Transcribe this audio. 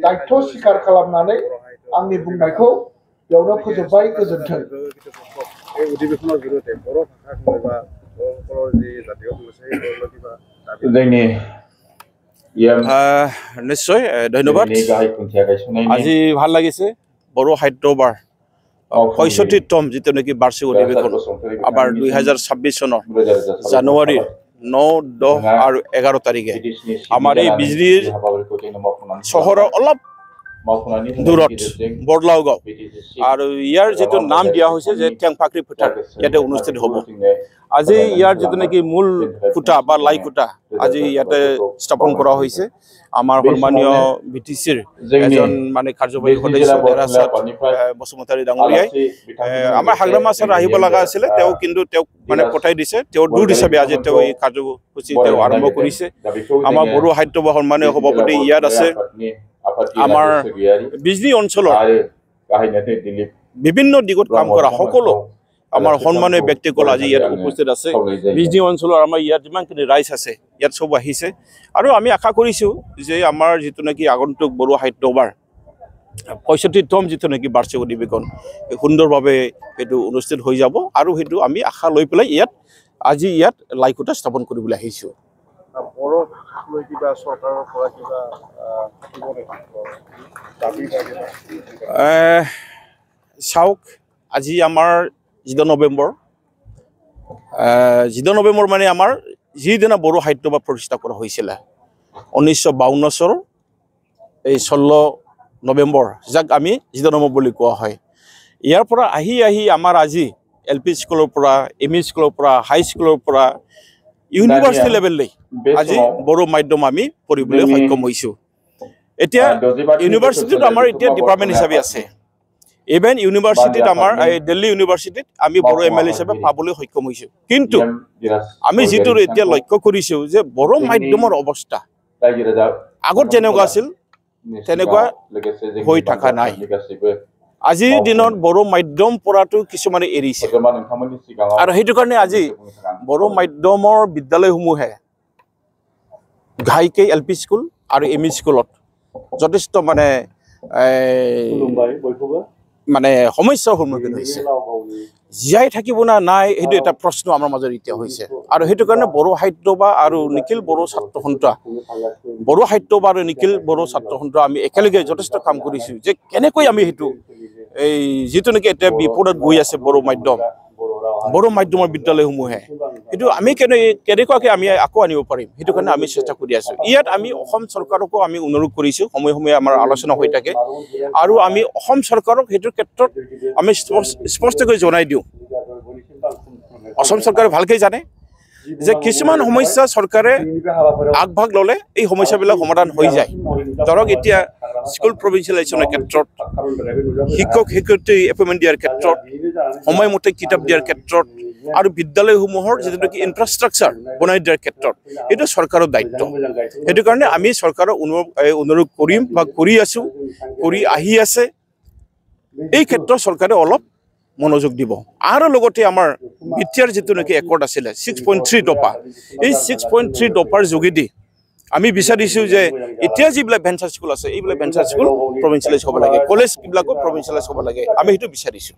दायित्व स्वीकार खालामनानै आंनि बुंनायखौ बेयावनो फोजोबबाय गोजोन्थों। নিশ্চয় ধন্যবাদ। আজি ভাল লাগিছে বড়ো সাহিত্যবাৰ ৬৫তম যিটো নেকি বাৰ্ষিক অধিৱেশন আমাৰ ২০২৬ চনৰ জানুৱাৰীৰ ৯, ১০ আৰু ১১ তাৰিখে আমাৰ এই বিজনীৰ চহৰৰ অলপ দূৰত বৰলাও গাঁও আৰু ইয়াৰ যিটো নাম দিয়া হৈছে যে টেংফাক্ৰী ফুটাৰ ইয়াতে অনুষ্ঠিত হ'ব। আজি ইয়াৰ যিটো নেকি মূল ফুটা বা লাই ফুটা আজি ইয়াতে স্থাপন কৰা হৈছে। আমাৰ সন্মানীয় BTCৰ এজন মানে কাৰ্যবাহী সদস্য দেৰাচাঁদ বসুমতাৰী ডাঙৰীয়াই আমাৰ হাগ্ৰামা ছাৰ আহিব লগা আছিলে, তেওঁ কিন্তু তেওঁক মানে পঠাই দিছে। তেওঁৰ দূৰ হিচাপে আজি তেওঁ এই কাৰ্যসূচী তেওঁ আৰম্ভ কৰিছে। আমাৰ বড়ো সাহিত্য বা সন্মানীয় সভাপতি ইয়াত আছে। আমাৰ বিজনী অঞ্চলৰ বিভিন্ন দিশত কাম কৰা সকলো আমাৰ সন্মানীয় ব্যক্তিসকল আজি ইয়াত উপস্থিত আছে। বিজনী অঞ্চলৰ আমাৰ ইয়াত যিমানখিনি ৰাইজ আছে ইয়াত চব আহিছে আৰু আমি আশা কৰিছোঁ যে আমাৰ যিটো নেকি আগন্তুক বড়ো সাহিত্যবাৰ ৬৫তম যিটো নেকি বাৰ্ষিক অধিৱেশন সুন্দৰভাৱে সেইটো অনুষ্ঠিত হৈ যাব আৰু সেইটো আমি আশা লৈ পেলাই আজি ইয়াত লাইকুটা স্থাপন কৰিবলৈ আহিছোঁ। চাওক, আজি আমাৰ ১৪ নৱেম্বৰ মানে আমাৰ যিদিনা বড়ো সাহিত্যবাৰ প্ৰতিষ্ঠা কৰা হৈছিলে ১৯৫২ চনৰ এই ১৬ নৱেম্বৰ, যাক আমি ১৪ নৱেম্বৰ বুলি কোৱা হয়। ইয়াৰ পৰা আহি আমাৰ আজি LP স্কুলৰ পৰা ME স্কুলৰ পৰা হাই স্কুলৰ পৰা ইউনিভাৰ্চিটি লেভেললৈ আজি বড়ো মাধ্যম আমি পঢ়িবলৈ সক্ষম হৈছোঁ। এতিয়া ইউনিভাৰ্চিটিত আমাৰ এতিয়া ডিপাৰ্টমেণ্ট হিচাপে আছে। ইভেন ইউনিভাৰ্চিটিত আমাৰ দিল্লী ইউনিভাৰ্চিটিত আমি বড়ো MLA হিচাপে পাবলৈ সক্ষম হৈছোঁ। কিন্তু আমি যিটো এতিয়া লক্ষ্য কৰিছোঁ যে বড়ো মাধ্যমৰ অৱস্থা আগত যেনেকুৱা আছিল তেনেকুৱা হৈ থকা নাই। আজিৰ দিনত বড়ো মাধ্যম পঢ়াটো কিছুমানে এৰিছে আৰু সেইটো কাৰণে আজি বড়ো মাধ্যমৰ বিদ্যালয়সমূহে ঘাইকৈ LP স্কুল আৰু ME স্কুলত যথেষ্ট মানে সমস্যাৰ সন্মুখীন হৈছে। জীয়াই থাকিব না নাই সেইটো এটা প্ৰশ্ন আমাৰ মাজত এতিয়া হৈছে আৰু সেইটো কাৰণে বড়ো সাহিত্য বা আৰু নিখিল বড়ো ছাত্ৰ সন্থা বড়ো সাহিত্য বা আৰু নিখিল বড়ো ছাত্ৰ সন্থা আমি একেলগে যথেষ্ট কাম কৰিছোঁ যে কেনেকৈ আমি সেইটো এই যিটো নেকি এতিয়া বিপদত গৈ আছে বড়ো মাধ্যমৰ বিদ্যালয়সমূহে সেইটো আমি কেনেকুৱাকৈ আমি আকৌ আনিব পাৰিম সেইটো কাৰণে আমি চেষ্টা কৰি আছোঁ। ইয়াত আমি অসম চৰকাৰকো আমি অনুৰোধ কৰিছোঁ, সময়ে সময়ে আমাৰ আলোচনা হৈ থাকে আৰু আমি অসম চৰকাৰক সেইটোৰ ক্ষেত্ৰত আমি স্পষ্টকৈ জনাই দিওঁ। অসম চৰকাৰে ভালকৈ জানে যে কিছুমান সমস্যা চৰকাৰে আগভাগ ল'লে এই সমস্যাবিলাক সমাধান হৈ যায়। ধৰক এতিয়া স্কুল প্ৰভিঞ্চিয়েলাইজেশ্যনৰ ক্ষেত্ৰত, শিক্ষক শিক্ষয়িত্ৰী এপইণ্টমেণ্ট দিয়াৰ ক্ষেত্ৰত, সময়মতে কিতাপ দিয়াৰ ক্ষেত্ৰত আৰু বিদ্যালয়সমূহৰ যিটো নেকি ইনফ্ৰাষ্ট্ৰাকচাৰ বনাই দিয়াৰ ক্ষেত্ৰত এইটো চৰকাৰৰ দায়িত্ব। সেইটো কাৰণে আমি চৰকাৰক অনুৰোধ কৰিম বা কৰি আছোঁ, কৰি আহি আছে। এই ক্ষেত্ৰত চৰকাৰে অলপ মনোযোগ দিব আৰু লগতে আমাৰ বিটিআৰ যিটো নেকি একৰ্ড আছিলে 6.3 দফা, এই 6.3 দফাৰ যোগেদি আমি বিচাৰিছোঁ যে এতিয়া যিবিলাক ভেঞ্চাৰ স্কুল আছে এইবিলাক ভেঞ্চাৰ স্কুল প্ৰভিঞ্চিয়েলাইজ হ'ব লাগে, কলেজবিলাকো প্ৰভিঞ্চিয়েলাইজ হ'ব লাগে, আমি সেইটো বিচাৰিছোঁ।